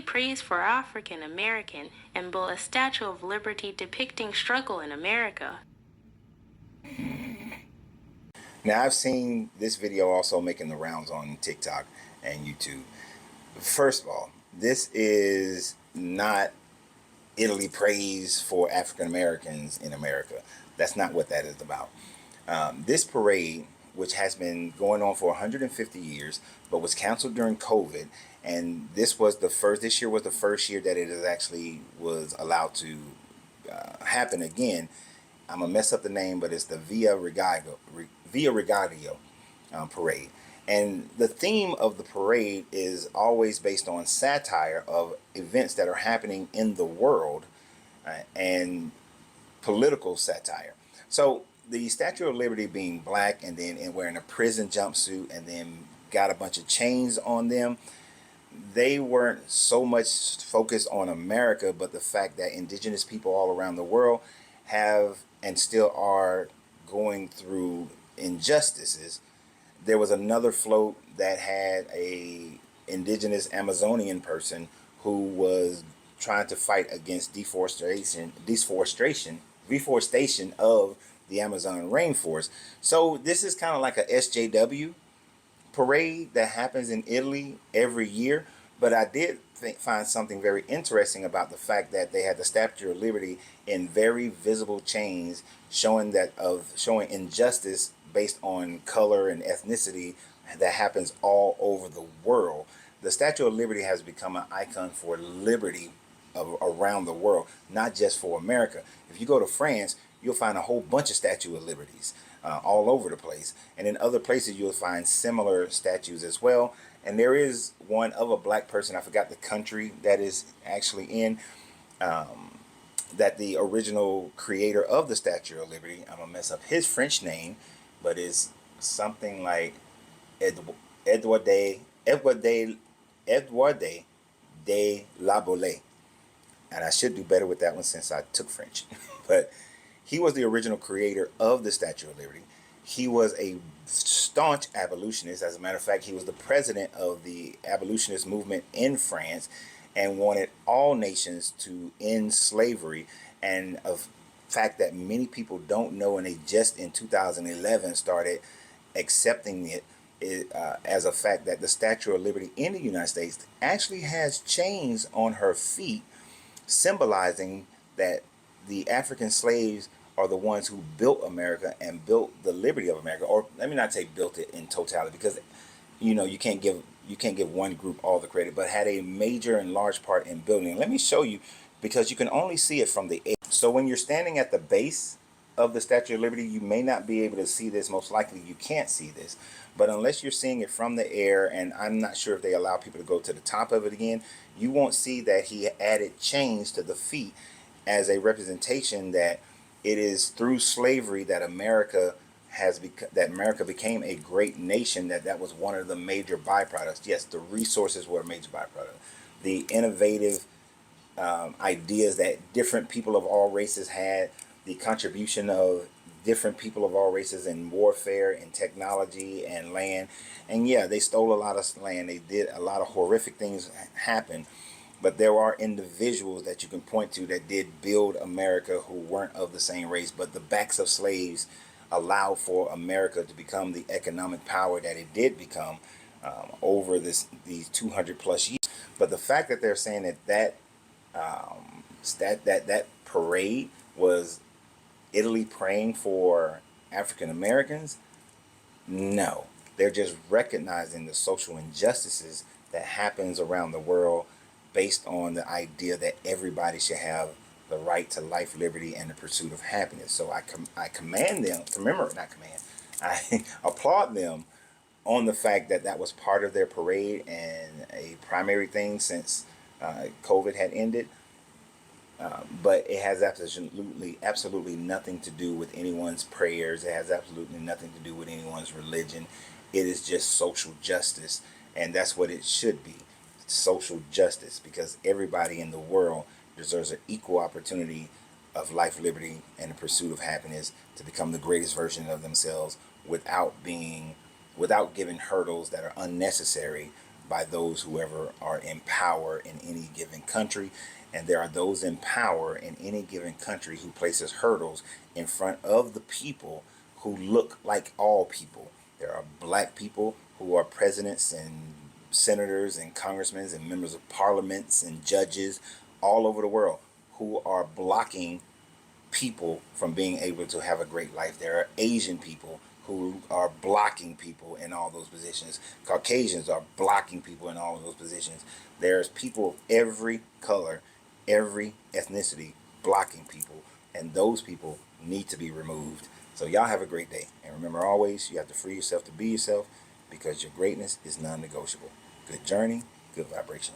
prays for African American and built a Statue of Liberty depicting struggle in America. Now, I've seen this video also making the rounds on TikTok and YouTube. First of all, this is not Italy prays for African Americans in America. That's not what that is about. This parade, which has been going on for 150 years, but was canceled during COVID, and this year was the first year that it is actually was allowed to happen again. I'm gonna mess up the name, but it's the Via Regadio parade. And the theme of the parade is always based on satire of events that are happening in the world and political satire. So the Statue of Liberty being black and wearing a prison jumpsuit and then got a bunch of chains on them, they weren't so much focused on America, but the fact that indigenous people all around the world have and still are going through injustices. There was another float that had a indigenous Amazonian person who was trying to fight against deforestation of the Amazon rainforest. So this is kind of like a SJW parade that happens in Italy every year. But I did find something very interesting about the fact that they had the Statue of Liberty in very visible chains, showing injustice based on color and ethnicity that happens all over the world. The Statue of Liberty has become an icon for liberty around the world, not just for America. If you go to France, you'll find a whole bunch of Statue of Liberties all over the place. And in other places, you'll find similar statues as well. And there is one of a black person, I forgot the country that is actually in, that the original creator of the Statue of Liberty, I'm going to mess up his French name, but it's something like Edouard de la Bolle. And I should do better with that one since I took French. But he was the original creator of the Statue of Liberty. He was a staunch abolitionist. As a matter of fact, he was the president of the abolitionist movement in France and wanted all nations to end slavery. And a fact that many people don't know, and they just in 2011 started accepting it as a fact, that the Statue of Liberty in the United States actually has chains on her feet, symbolizing that the African slaves are the ones who built America and built the liberty of America. Or let me not say built it in totality, because you can't give one group all the credit, but had a major and large part in building it. Let me show you, because you can only see it from the air. So when you're standing at the base of the Statue of Liberty, you may not be able to see this. Most likely you can't see this, but unless you're seeing it from the air, and I'm not sure if they allow people to go to the top of it again, you won't see that he added chains to the feet as a representation that it is through slavery that America became a great nation, that was one of the major byproducts. Yes, the resources were a major byproduct. The innovative ideas that different people of all races had, the contribution of different people of all races in warfare and technology and land. And yeah, they stole a lot of land. They did a lot of horrific things happen. But there are individuals that you can point to that did build America who weren't of the same race. But the backs of slaves allowed for America to become the economic power that it did become over these 200 plus years. But the fact that they're saying that parade was Italy praying for African Americans, no. They're just recognizing the social injustices that happens around the world, based on the idea that everybody should have the right to life, liberty, and the pursuit of happiness. So I command them to remember, not command, I applaud them on the fact that that was part of their parade and a primary thing since COVID had ended. But it has absolutely nothing to do with anyone's prayers. It has absolutely nothing to do with anyone's religion. It is just social justice, and that's what it should be. Social justice, because everybody in the world deserves an equal opportunity of life, liberty, and the pursuit of happiness to become the greatest version of themselves without giving hurdles that are unnecessary by those whoever are in power in any given country. And there are those in power in any given country who places hurdles in front of the people who look like all people. There are black people who are presidents and senators and congressmen and members of parliaments and judges all over the world who are blocking people from being able to have a great life. There are Asian people who are blocking people in all those positions. Caucasians are blocking people in all of those positions. There's people of every color, every ethnicity blocking people, and those people need to be removed. So y'all have a great day. And remember always, you have to free yourself to be yourself because your greatness is non-negotiable. Good journey, good vibration.